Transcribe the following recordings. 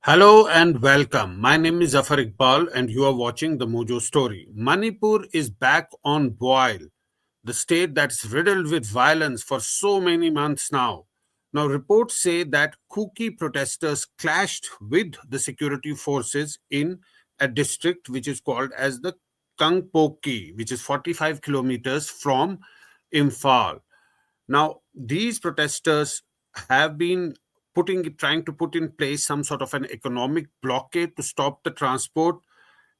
Hello and welcome. My name is Zafar Iqbal, and you are watching the Mojo Story. Manipur is back on boil, the state that's riddled with violence for so many months now. Now, reports say that Kuki protesters clashed with the security forces in a district which is called as the Kangpokpi, which is 45 kilometers from Imphal. Now, these protesters have been trying to put in place some sort of an economic blockade to stop the transport,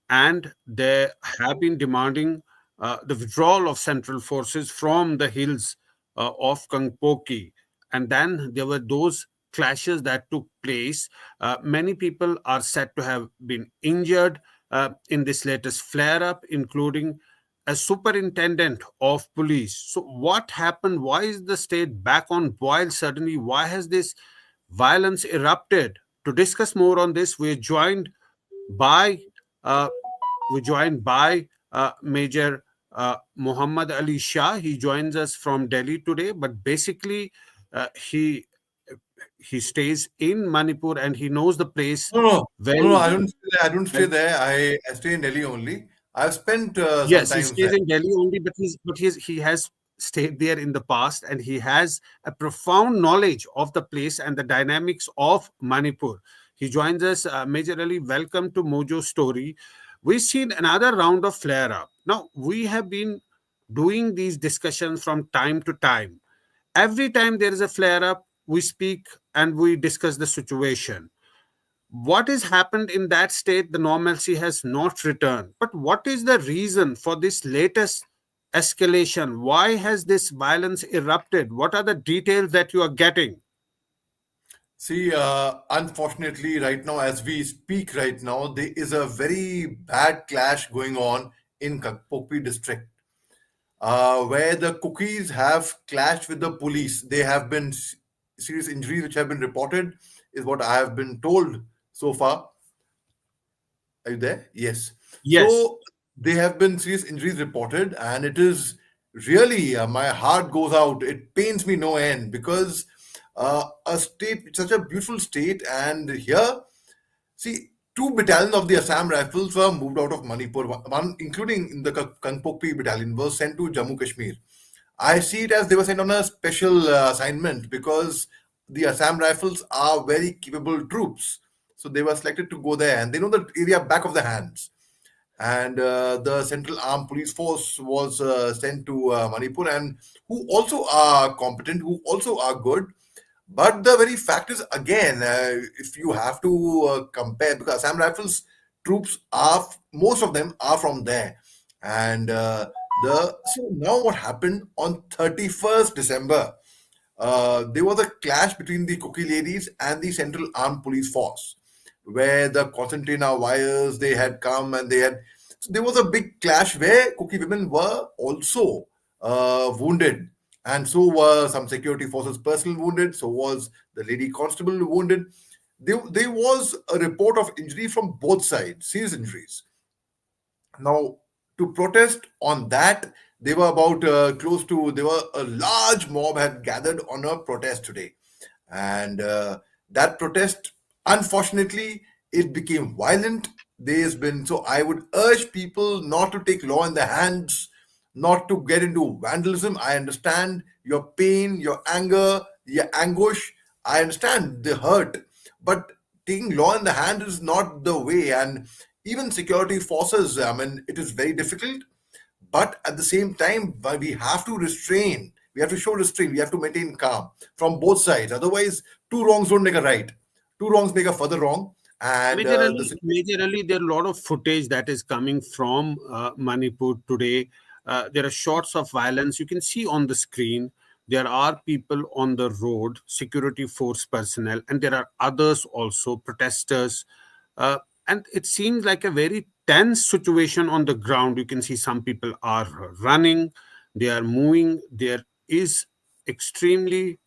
and they have been demanding the withdrawal of central forces from the hills of Kangpokpi. And then there were those clashes that took place. Many people are said to have been injured in this latest flare up, including a superintendent of police. So, what happened? Why is the state back on boil suddenly? Why has this violence erupted? To discuss more on this, by uh, we're joined by Major Muhammad Ali Shah. He joins us from Delhi today, but basically, he stays in Manipur and he knows the place No, no, no, no. very I well. don't stay there. I don't stay there. I stay in Delhi only. I've spent some Yes, he times stays there. in Delhi only, he has stayed there in the past, and he has a profound knowledge of the place and the dynamics of Manipur. He joins us, Major Ali. Welcome to Mojo Story. We've seen another round of flare up. Now we have been doing these discussions from time to time. Every time there is a flare up, we speak and we discuss the situation. What has happened in that state? The normalcy has not returned. But what is the reason for this latest escalation? Why has this violence erupted? What are the details that you are getting? See, unfortunately, right now, as we speak right now, there is a very bad clash going on in Kangpokpi district, where the cookies have clashed with the police. They have been serious injuries which have been reported, is what I have been told so far. Are you there? Yes. Yes. So they have been serious injuries reported, and it is really my heart goes out. It pains me no end because a state, such a beautiful state, and here, see, two battalions of the Assam Rifles were moved out of Manipur. One, including in the Kangpokpi battalion, was sent to Jammu Kashmir. I see it as they were sent on a special assignment because the Assam Rifles are very capable troops. So they were selected to go there, and they know the area back of the hands. And the Central Armed Police Force was sent to Manipur, and who also are competent, who also are good. But the very fact is, again, if you have to compare, because Assam Rifles troops are most of them are from there, and the so now what happened on 31st December? There was a clash between the Cookie ladies and the Central Armed Police Force, where the concertina wires they had come and they had. So there was a big clash where Cookie women were also wounded, and so were some security forces personnel wounded. So was the lady constable wounded. There was a report of injury from both sides, serious injuries. Now, to protest on that, they were about close to, they were a large mob had gathered on a protest today. And that protest, unfortunately, it became violent. There's been, so I would urge people not to take law in their hands, not to get into vandalism. I understand your pain, your anger, your anguish. I understand the hurt, but taking law in the hand is not the way. And even security forces, I mean, it is very difficult, but at the same time, we have to restrain. We have to show restraint. We have to maintain calm from both sides. Otherwise, two wrongs don't make a right. Two wrongs make a further wrong. And the situation. Majorly, there are a lot of footage that is coming from Manipur today. There are shots of violence you can see on the screen. There are people on the road, security force personnel, and there are others also, protesters. Uh, and it seems like a very tense situation on the ground. You can see some people are running, they are moving. Is extremely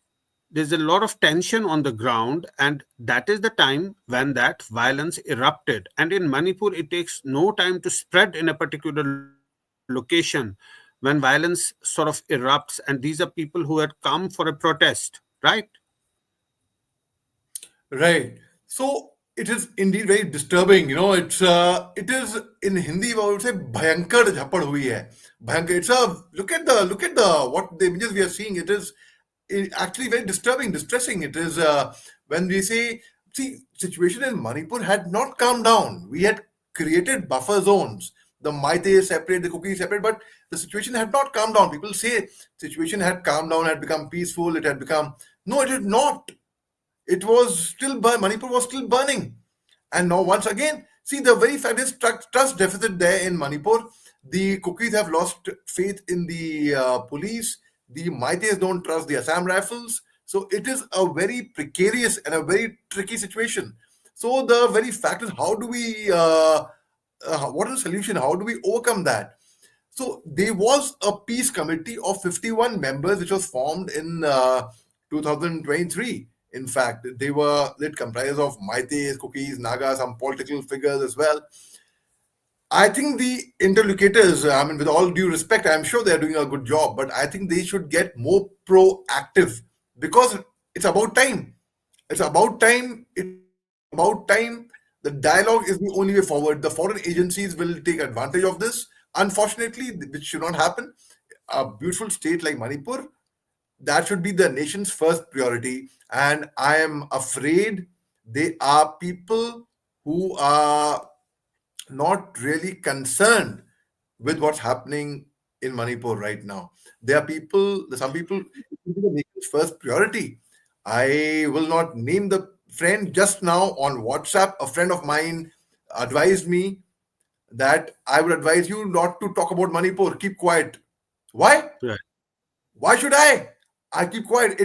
there's a lot of tension on the ground, and that is the time when that violence erupted. And in Manipur, it takes no time to spread in a particular location when violence sort of erupts, and these are people who had come for a protest, right? Right. So it is indeed very disturbing. It is in Hindi. I would say bhayankar jhapad hui hai. Bhayankar. It's a look at the what the images we are seeing. It is actually very disturbing, distressing. It is when we say, see, situation in Manipur had not calmed down. We had created buffer zones. The Maite is separate, the Kuki is separate, but the situation had not calmed down. People say situation had calmed down, had become peaceful. It had become no, it did not. It was still Manipur was still burning. And now once again, see the very fact is trust deficit there in Manipur. The Cookies have lost faith in the police. The Maites don't trust the Assam Rifles. So it is a very precarious and a very tricky situation. So the very fact is, how do we? What is the solution? How do we overcome that? So there was a peace committee of 51 members which was formed in 2023. In fact, it comprised of Maites, Cookies, Naga, some political figures as well. I think the interlocutors, I mean, with all due respect, I'm sure they're doing a good job, but I think they should get more proactive because it's about time. It's about time. It's about time. The dialogue is the only way forward. The foreign agencies will take advantage of this. Unfortunately, which should not happen. A beautiful state like Manipur, that should be the nation's first priority. And I am afraid they are people who are not really concerned with what's happening in Manipur right now. There are people, some people, it will be the nation's first priority. I will not name the friend. Just now on WhatsApp, a friend of mine advised me that I would advise you not to talk about Manipur. Keep quiet. Why? Right. Why should I? I keep quiet.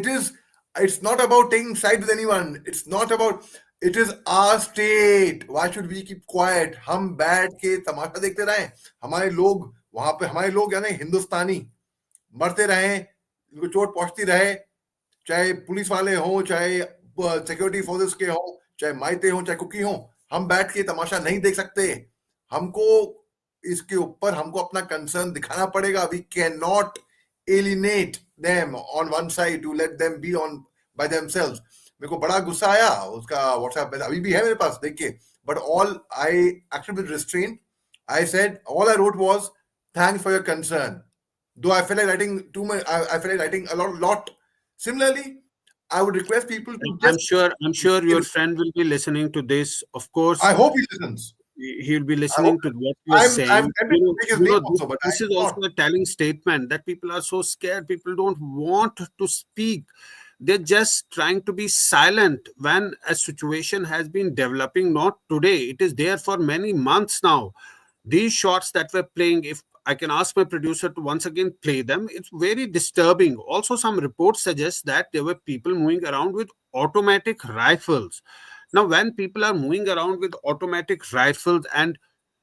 It's not about taking side with anyone. It's not about, it is our state. Why should we keep quiet? हम बैठ के तमाशा देखते रहें. हमारे लोग वहां पे हमारे लोग यानी हिंदुस्तानी मरते रहें, इनको चोट पहुंचती रहे, चाहे पुलिस वाले हों, चाहे सिक्योरिटी फोर्सेस के हों, चाहे माइते हों, चाहे कुकी हों. हम बैठ के तमाशा नहीं देख सकते. हमको इसके ऊपर हमको अपना कंसर्न दिखाना पड़ेगा. We can not alienate them on one side to let them be on by themselves. मेरे को बड़ा गुस्सा आया उसका व्हाट्सएप में, अभी भी है मेरे पास, देखिए. But all I acted with restraint. I said, all I wrote was, thanks for your concern. Though I felt like writing too much, I felt like writing a lot. Similarly, I would request people to I'm just, sure. I'm sure your friend will be listening to this. Of course, I hope he listens. he'll be I hope listening to what you're I'm saying. tempted to take his name This, also, but I this is also cannot. a telling statement that people are so scared. People don't want to speak. They're just trying to be silent when a situation has been developing. Not today. It is there for many months now. These shots that we're playing, if I can ask my producer to once again play them, it's very disturbing. Also, some reports suggest that there were people moving around with automatic rifles. Now, when people are moving around with automatic rifles and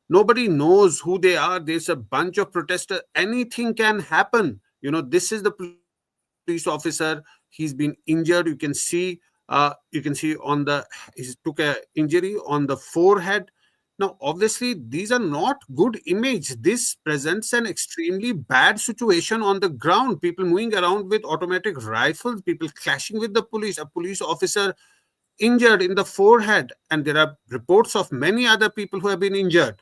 nobody knows who they are, there's a bunch of protesters, anything can happen. This is the police officer. He's been injured. You can see he took a injury on the forehead. Now, obviously, these are not good image. This presents an extremely bad situation on the ground. People moving around with automatic rifles, people clashing with the police, a police officer injured in the forehead, and there are reports of many other people who have been injured.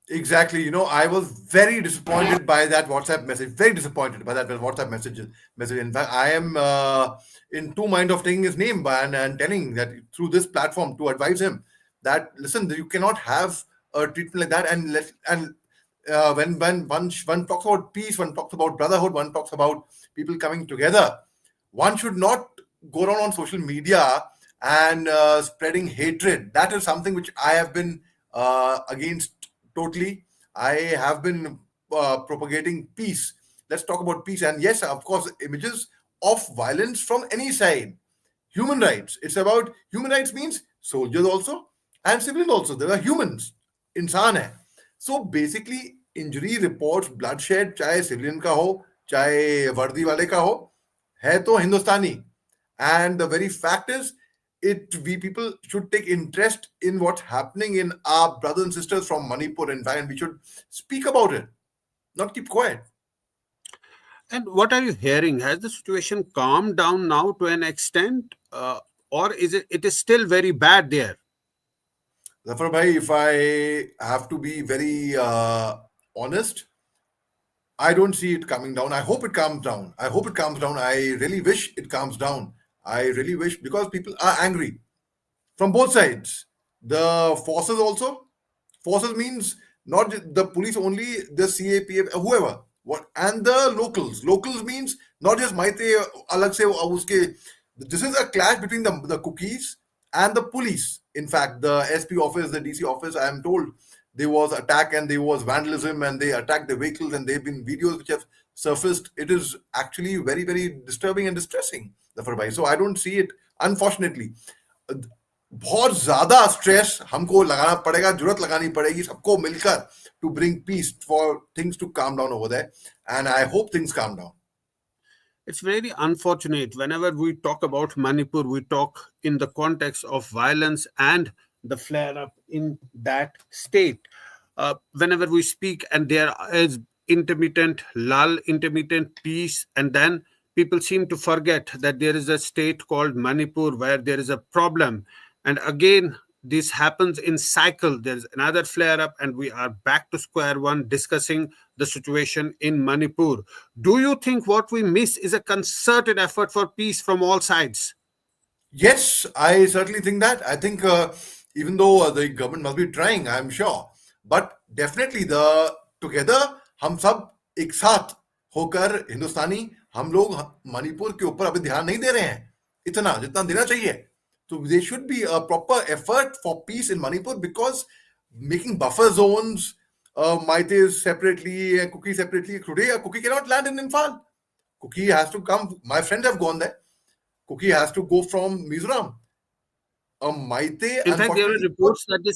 Exactly. I was very disappointed by that WhatsApp message. Very disappointed by that WhatsApp message. In fact, I am in two mind of taking his name and telling that through this platform to advise him that, listen, you cannot have a treatment like that. And when one talks about peace, one talks about brotherhood, one talks about people coming together, one should not go around on social media and spreading hatred. That is something which I have been against totally. I have been propagating peace. Let's talk about peace. And yes, of course, images of violence from any side. Human rights. It's about human rights means soldiers also and civilians also. There are humans. इंसान है. So basically, injury reports, bloodshed, चाहे civilian का हो, चाहे वर्दी वाले का हो, है तो हिंदुस्तानी. And the very fact is, we people should take interest in what's happening in our brothers and sisters from Manipur, in fact, and we should speak about it, not keep quiet. And what are you hearing? Has the situation calmed down now to an extent? or it is still very bad there? Zafar bhai, if I have to be very honest, I don't see it coming down. I hope it calms down. I hope it calms down. I really wish it calms down. I really wish, because people are angry from both sides. The forces also. Forces means not the police only, the CAPF, whoever. What, and the locals. Locals means not just Maite alag se uske. This is a clash between the cookies and the police. In fact, the SP office, the DC office, I am told there was attack and there was vandalism and they attacked the vehicles, and there have been videos which have surfaced. It is actually very, very disturbing and distressing. Zafar bhai. So I don't see it, unfortunately. बहुत ज्यादा stress हमको लगाना पड़ेगा, जरूरत लगानी पड़ेगी सबको मिलकर, to bring peace, for things to calm down over there, and I hope things calm down. It's very unfortunate. Whenever we talk about Manipur, we talk in the context of violence and the flare up in that state. Whenever we speak, and there is intermittent lull, intermittent peace, and then people seem to forget that there is a state called Manipur where there is a problem. And again, this happens in cycle. There's another flare up, and we are back to square one discussing the situation in Manipur. Do you think what we miss is a concerted effort for peace from all sides? Yes, I certainly think that. I think even though the government must be trying, I'm sure, but definitely the together हम सब एक साथ होकर हिंदुस्तानी, हम लोग मणिपुर के ऊपर अभी ध्यान नहीं दे रहे हैं इतना जितना देना चाहिए. So there should be a proper effort for peace in Manipur, because making buffer zones, Maites separately and Kuki separately. Today, a Kuki cannot land in Imphal. Kuki has to come. My friends have gone there. Kuki has to go from Mizoram. A Maite, In fact, there were unfortunately, reports that the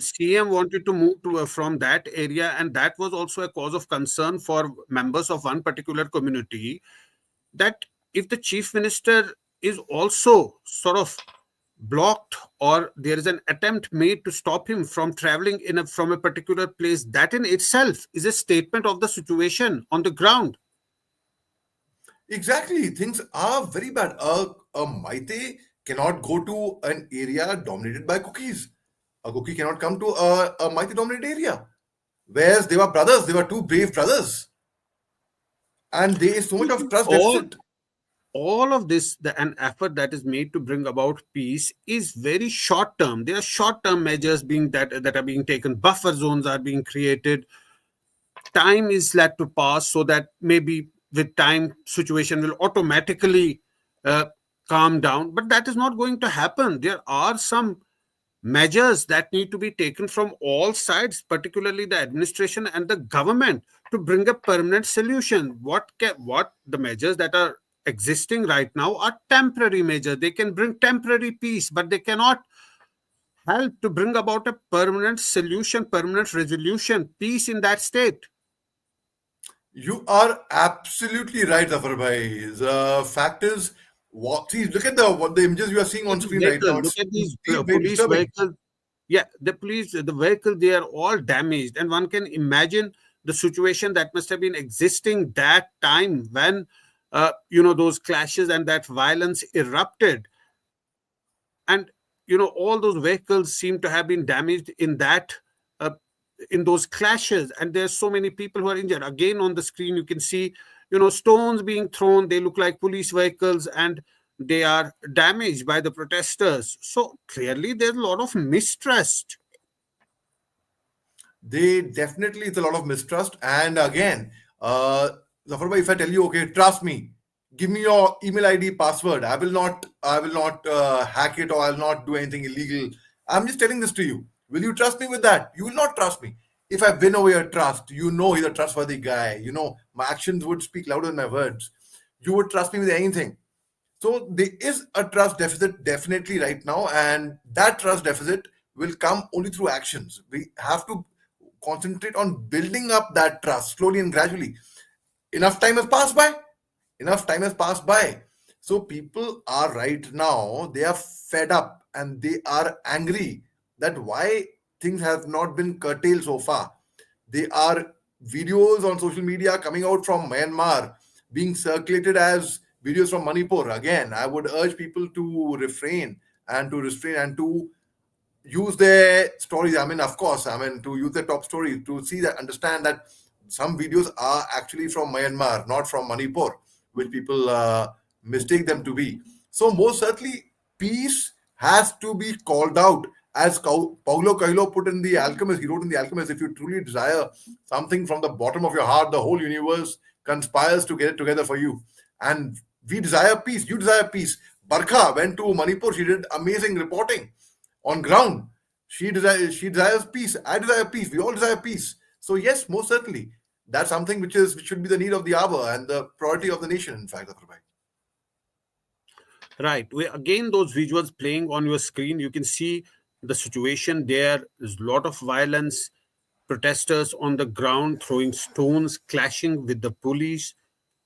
CM wanted to move from that area, and that was also a cause of concern for members of one particular community. That if the chief minister is also sort of blocked, or there is an attempt made to stop him from traveling from a particular place, that in itself is a statement of the situation on the ground. exactly, things are very bad. A Maite cannot go to an area dominated by cookies. A cookie cannot come to a Maite dominated area. Whereas they were brothers, they were two brave brothers. And there is so much of trust all deficit. all of this, an effort that is made to bring about peace, is very short term. There are short term measures being that are being taken. Buffer zones are being created. Time is let to pass, so that maybe with time situation will automatically uh, calm down, but that is not going to happen. There are some measures that need to be taken from all sides, particularly the administration and the government, to bring a permanent solution. What the measures that are existing right now are temporary measures. They can bring temporary peace, but they cannot help to bring about a permanent solution, permanent resolution, peace in that state. You are absolutely right, Zafar bhai. The fact is, see, look at the images you are seeing At on the screen right vehicle, now. look It's at these very police disturbing. vehicles. Yeah, the vehicle, they are all damaged, and one can imagine the situation that must have been existing that time when those clashes and that violence erupted. And all those vehicles seem to have been damaged uh, in those clashes, and there's so many people who are injured. Again, on the screen you can see stones being thrown. They look like police vehicles, and they are damaged by the protesters. So clearly there's a lot of mistrust. They definitely, it's a lot of mistrust. And again, Zafar bhai, if I tell you, okay, trust me, give me your email ID, password. I will not hack it, or I'll not do anything illegal. I'm just telling this to you. Will you trust me with that? You will not trust me. If I win over your trust, you know he's a trustworthy guy. You know my actions would speak louder than my words. You would trust me with anything. So there is a trust deficit definitely right now, and that trust deficit will come only through actions. We have to concentrate on building up that trust slowly and gradually. Enough time has passed by. Enough time has passed by. So people are right now, they are fed up and they are angry that why things have not been curtailed so far. There are videos on social media coming out from Myanmar being circulated as videos from Manipur. Again, I would urge people to restrain and to use their stories. I mean, of course, I mean, to use the top story to see that, understand that some videos are actually from Myanmar, not from Manipur, which people mistake them to be. So most certainly, peace has to be called out. As Paulo Coelho put in The Alchemist, he wrote in The Alchemist, if you truly desire something from the bottom of your heart, the whole universe conspires to get it together for you. And we desire peace. You desire peace. Barkha went to Manipur. She did amazing reporting on ground. She desires peace. I desire peace. We all desire peace. So yes, most certainly, that's something which should be the need of the hour and the priority of the nation. In fact, Dr. Bhai. Right. Again, those visuals playing on your screen, you can see the situation there. There's a lot of violence, protesters on the ground throwing stones, clashing with the police.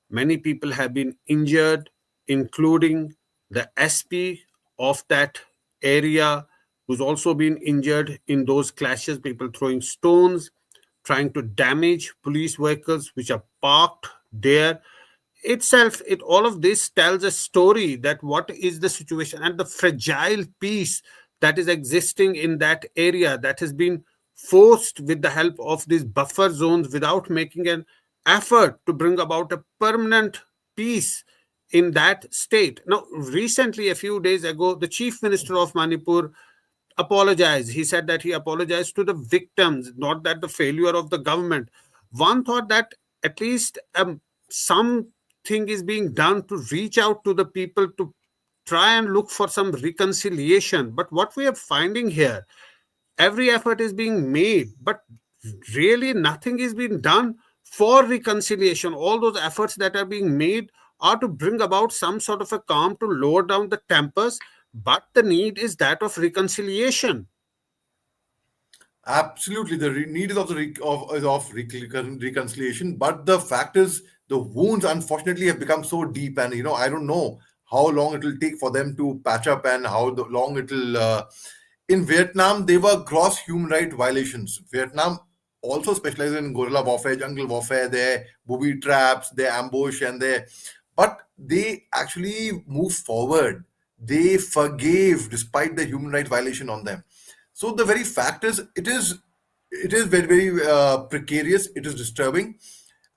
Many people have been injured, including the SP of that area, who's also been injured in those clashes. People throwing stones, trying to damage police vehicles which are parked there. Itself, it all of this tells a story that what is the situation and the fragile peace that is existing in that area, that has been forced with the help of these buffer zones without making an effort to bring about a permanent peace in that state. Now, recently, a few days ago, the chief minister of Manipur apologized. He said that he apologized to the victims, not that the failure of the government. One thought that at least something is being done to reach out to the people to try and look for some reconciliation. But what we are finding here, every effort is being made, but really nothing is being done for reconciliation. All those efforts that are being made are to bring about some sort of a calm, to lower down the tempers, but the need is that of reconciliation. Absolutely, the need is of reconciliation. But the fact is, the wounds unfortunately have become so deep, and I don't know how long it will take for them to patch up, and how long it will. In Vietnam, they were gross human right violations. Vietnam also specializes in guerrilla warfare, jungle warfare, their booby traps, their ambush, and their. But they actually moved forward. They forgave despite the human right violation on them. So the very fact is, it is very very precarious. It is disturbing,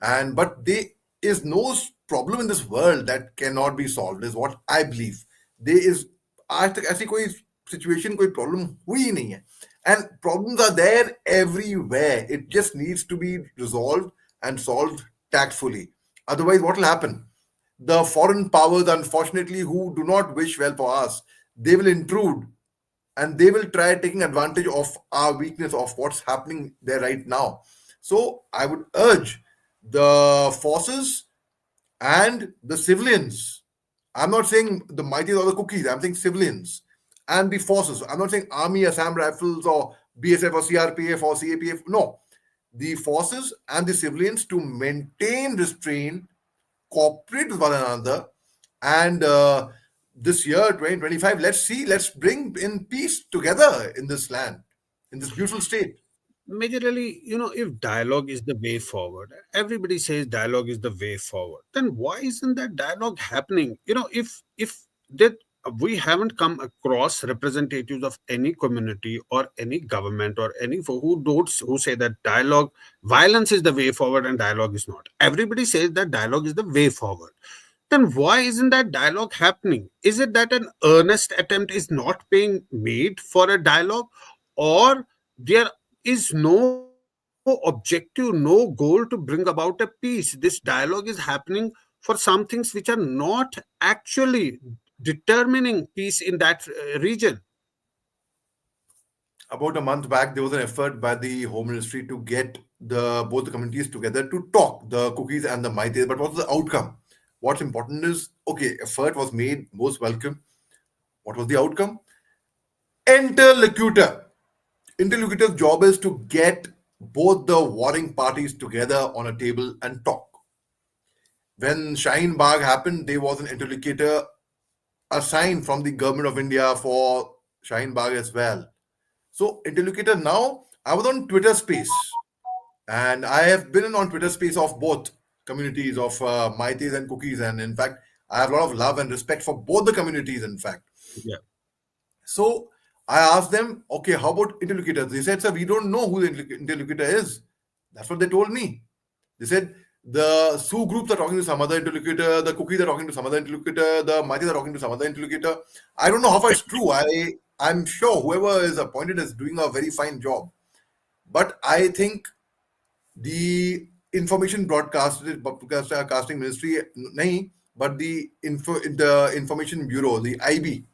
and but there is no problem in this world that cannot be solved. Is what I believe. There is आज तक ऐसी कोई situation कोई problem हुई ही नहीं है and problems are there everywhere. It just needs to be resolved and solved tactfully. Otherwise, what will happen? The foreign powers, unfortunately, who do not wish well for us, they will intrude and they will try taking advantage of our weakness of what's happening there right now. So I would urge the forces and the civilians. I'm not saying the mighty or the cookies. I'm saying civilians and the forces. I'm not saying Army, Assam Rifles, or BSF or CRPF or CAPF. No, the forces and the civilians to maintain restraint, cooperate with one another, and this year 2025, let's bring in peace together in this land, in this beautiful state. Majorly, if dialogue is the way forward, everybody says dialogue is the way forward, then why isn't that dialogue happening? If that we haven't come across representatives of any community or any government or any who say that dialogue, violence is the way forward and dialogue is not. Everybody says that dialogue is the way forward. Then why isn't that dialogue happening? Is it that an earnest attempt is not being made for a dialogue, or there is no objective, no goal to bring about a peace? This dialogue is happening for some things which are not actually determining peace in that region. About a month back, there was an effort by the Home Ministry to get the both the communities together to talk, the cookies and the Maites. But what was the outcome? What's important is, okay, effort was made, most welcome. What was the outcome? Interlocutor. Interlocutor's job is to get both the warring parties together on a table and talk. When Shaheen Bagh happened, there was an interlocutor assigned from the government of India for Shaheen Bagh as well. So interlocutor now, I was on Twitter space, and I have been on Twitter space of both communities of Maites and cookies, and in fact, I have a lot of love and respect for both the communities, in fact. Yeah. So I asked them, okay, how about interlocutors? They said, sir, we don't know who the interlocutor is. That's what they told me. They said the Sioux groups are talking to some other interlocutor, the Cookies are talking to some other interlocutor, the Matis are talking to some other interlocutor. I don't know how far it's true. I'm sure whoever is appointed is doing a very fine job. But I think the information broadcasting ministry, nahi, but the information bureau, the IB,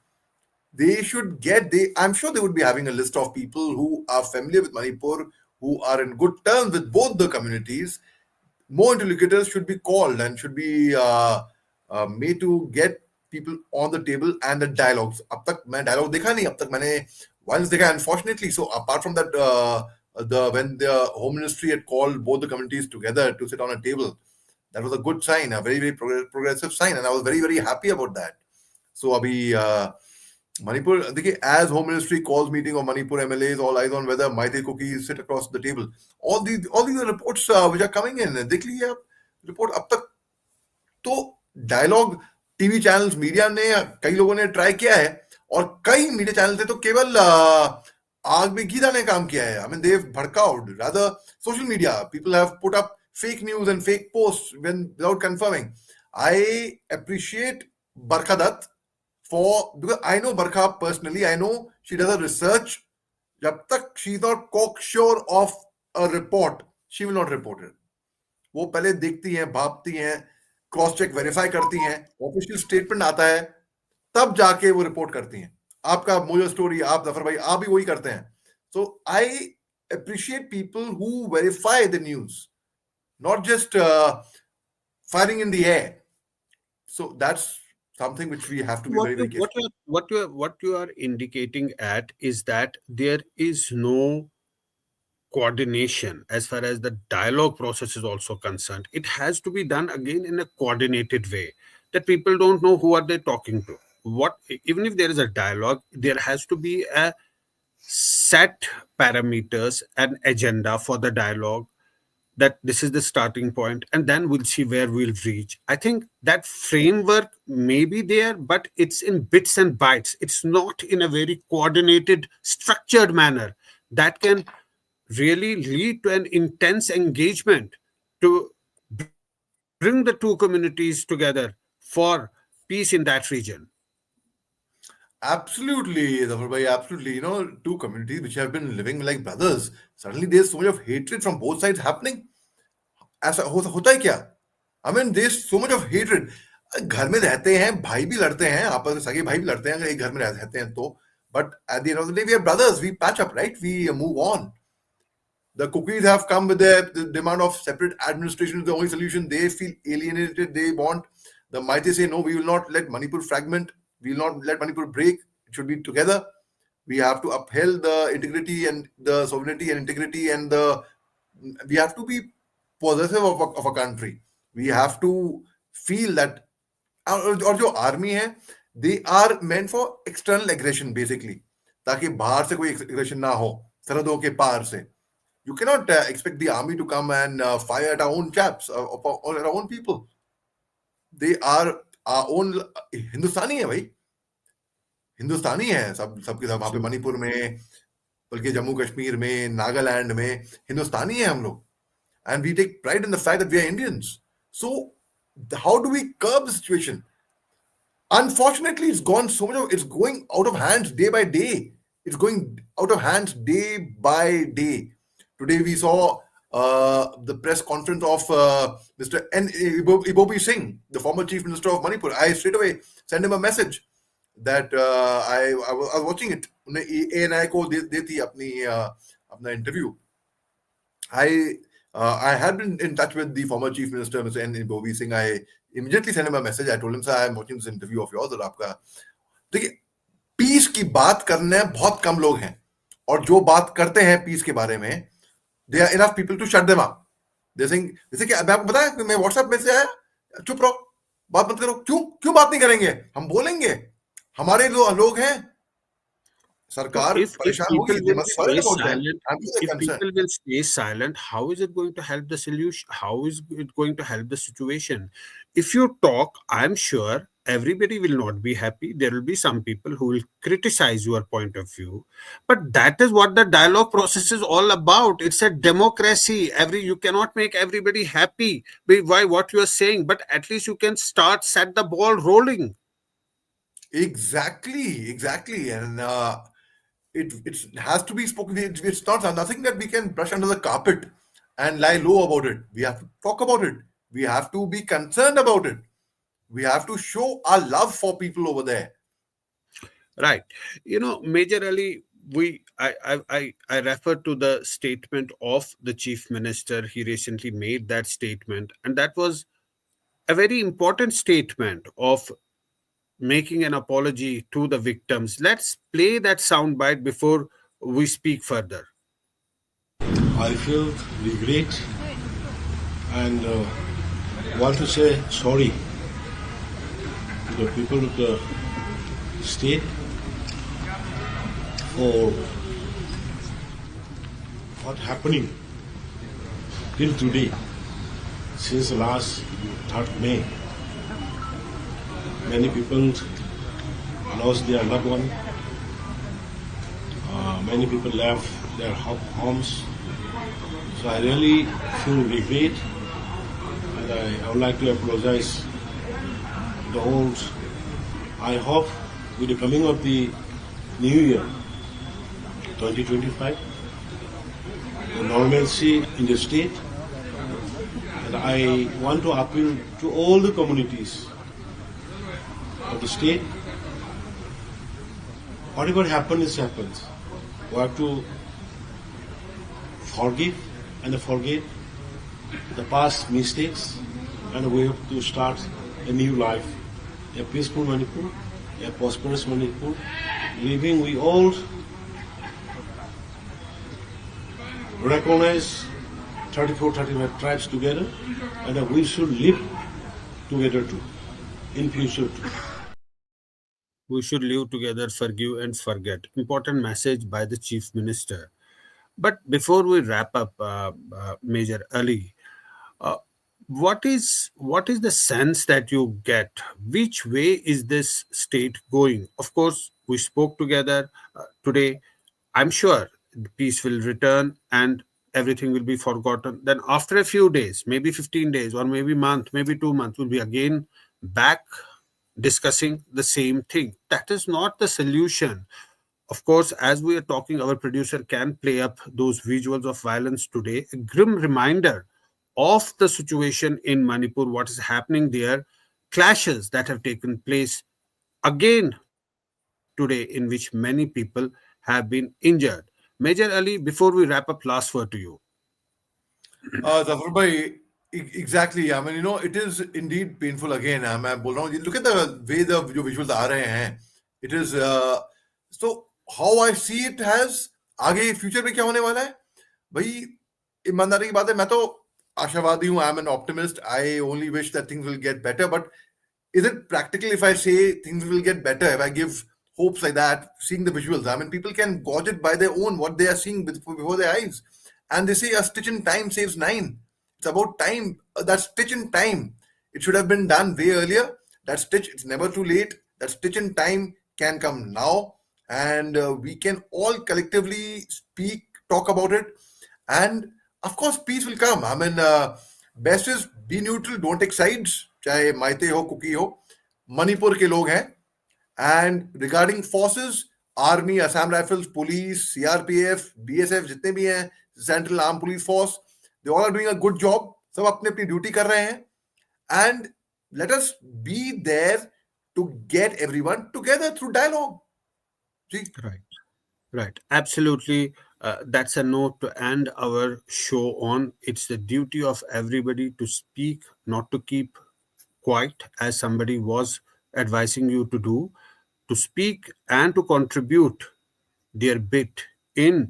they should get I'm sure they would be having a list of people who are familiar with Manipur, who are in good terms with both the communities. More interlocutors should be called and should be made to get people on the table and the dialogues. अब तक मैं dialogue देखा नहीं, अब तक मैंने violence देखा, unfortunately. So apart from that, the when the home ministry had called both the communities together to sit on a table, that was a good sign, a very progressive sign, and I was very happy about that. So अभी Manipur, देखिए, as Home Ministry calls meeting of Manipur MLAs, all eyes on whether Maite cookies sit across the table. All these reports which are coming in, देख लीजिए आप report अब तक तो dialogue TV channels media ने कई लोगों ने ट्राई किया है और कई मीडिया चैनल थे तो केवल आग में घी डालने का काम किया है. I mean, they've भड़काउड rather social media people have put up fake news and fake posts when without confirming. I appreciate Barkha Dutt because I know Barkha personally. I know she does a research. जब तक she's not cocksure of a report, she will not report it. वो पहले देखती हैं, भापती हैं, cross check verify करती हैं, official statement आता है, तब जाके वो रिपोर्ट करती हैं. आपका मोजो स्टोरी, आप जफर भाई, आप भी वही करते हैं. So I appreciate people who verify the news, not just firing in the air. So that's something which we have to be What very you careful. what you are indicating at is that there is no coordination as far as the dialogue process is also concerned. It has to be done again in a coordinated way, that people don't know who are they talking to. What, even if there is a dialogue, there has to be a set parameters and agenda for the dialogue, that this is the starting point and then we'll see where we'll reach. I think that framework may be there, but it's in bits and bytes. It's not in a very coordinated structured manner that can really lead to an intense engagement to bring the two communities together for peace in that region. Absolutely, Zafar bhai, absolutely. Two communities which have been living like brothers, suddenly there's so much of hatred from both sides happening. ऐसा होता है क्या? I mean, there's so much of hatred. घर में रहते हैं, भाई भी लड़ते हैं, आपस में सगे भाई भी लड़ते हैं अगर एक घर में रहते हैं तो. But at the end of the day, we are brothers. We patch up, right? We move on. The cookies have come with the demand of separate administration is the only solution. They feel alienated. They want the mighty say, no, we will not let Manipur fragment. We will not let Manipur break. It should be together. We have to uphold the integrity and the sovereignty and integrity and we have to be possessive of a country. We have to feel that और जो army है, they are meant for external aggression basically, ताकि बाहर से कोई aggression ना हो सरहदों के पार से. You cannot expect the army to come and fire at our own chaps or at our own people. They are our own. हिंदुस्तानी है भाई, हिंदुस्तानी है सबके सब. वहां पे मणिपुर में, बल्कि जम्मू कश्मीर में, नागालैंड में हिंदुस्तानी है हम लोग. And we take pride in the fact that we are Indians. So how do we curb the situation? Unfortunately, it's gone so much. It's going out of hands day by day. It's going out of hands day by day. Today we saw the press conference of Mr. Ibobi Singh, the former Chief Minister of Manipur. I straight away sent him a message that I was watching it. ANI को देती अपना interview. I had been in touch with the former Chief Minister, Mr. Ibobi Singh. I immediately sent him a message. I told him, sir, I am watching this interview of yours. और आपका देखिए, piece की बात करने बहुत कम लोग हैं, और जो बात करते हैं पीस के बारे में, they are enough people to shut them up. They're saying, जैसे कि मैं आपको बताया कि मैं WhatsApp में से आया, चुप रहो, बात मत करो. क्यों बात नहीं करेंगे? हम बोलेंगे, हमारे लोग हैं. So सरकार if परेशान people होगी. They will must stay worry about them. silent, I'm sure they're if concerned. people will stay silent, how is it going to help the solution? How is it going to help the situation? If you talk, I'm sure everybody will not be happy. There will be some people who will criticize your point of view. But that is what the dialogue process is all about. It's a democracy. You cannot make everybody happy by what you are saying, but at least you can start set the ball rolling. Exactly, exactly, and it has to be spoken. It's not nothing that we can brush under the carpet and lie low about it. We have to talk about it. We have to be concerned about it. We have to show our love for people over there. Right. Majorly, I refer to the statement of the chief minister. He recently made that statement, and that was a very important statement of making an apology to the victims. Let's play that soundbite before we speak further. I feel regret and want to say sorry to the people of the state for what happening till today since last 3rd May. Many people lost their loved one. Many people left their homes. So I really feel regret, and I would like to apologize to the whole. I hope with the coming of the new year, 2025, the normalcy in the state, and I want to appeal to all the communities of the state. Whatever happens, happens. We have to forgive and forget the past mistakes, and we have to start a new life, a peaceful Manipur, a prosperous Manipur, living we all recognize 34, 35 tribes together, and we should live together too, in future too. We should live together, forgive and forget. Important message by the chief minister. But before we wrap up, Major Ali, uh, what is the sense that you get? Which way is this state going? Of course, we spoke together today. I'm sure the peace will return and everything will be forgotten. Then after a few days, maybe 15 days or maybe month, maybe 2 months, we'll be again back discussing the same thing. That is not the solution. Of course, as we are talking, our producer can play up those visuals of violence today, a grim reminder of the situation in Manipur, what is happening there, clashes that have taken place again today, in which many people have been injured. Major Ali, before we wrap up, last word to you. Zafar bhai, exactly. I mean, it is indeed painful again. मैं बोल रहा हूँ, look at the way the जो visuals आ रहे हैं. It is so how I see it has आगे future में क्या होने वाला है? भाई ईमानदारी की बात है, मैं तो आशावादी हूँ. I'm an optimist. I only wish that things will get better. But is it practical if I say things will get better? If I give hopes like that, seeing the visuals, I mean, people can gauge it by their own what they are seeing before their eyes. And they say a stitch in time saves nine. It's about time. That stitch in time. It should have been done way earlier. That stitch, it's never too late. That stitch in time can come now. And we can all collectively speak, talk about it. And of course, peace will come. I mean, best is be neutral, don't take sides. चाहे माइते हो cookie हो मणिपुर के लोग हैं and regarding forces army Assam rifles police CRPF BSF जितने भी हैं central arm police force they all are doing a good job सब अपनी अपनी ड्यूटी कर रहे हैं and let us be there to get everyone together through dialogue जी Right. Right, absolutely. That's a note to end our show on. It's the duty of everybody to speak, not to keep quiet, as somebody was advising you to do, to speak and to contribute their bit in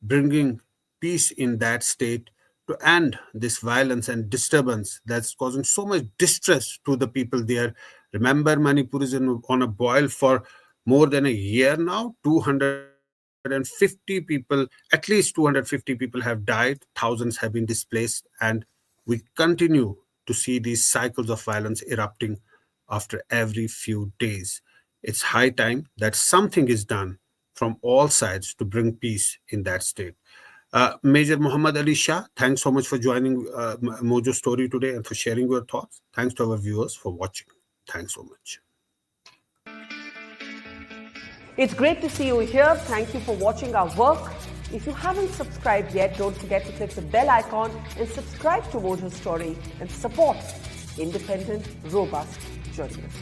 bringing peace in that state, to end this violence and disturbance that's causing so much distress to the people there. Remember, Manipur is on a boil for more than a year now. 200 250 people, at least 250 people have died, thousands have been displaced, and we continue to see these cycles of violence erupting after every few days. It's high time that something is done from all sides to bring peace in that state. Major Muhammad Ali Shah, thanks so much for joining Mojo Story today and for sharing your thoughts. Thanks to our viewers for watching. Thanks so much. It's great to see you here. Thank you for watching our work. If you haven't subscribed yet, don't forget to click the bell icon and subscribe to Mojo Story and support independent, robust journalism.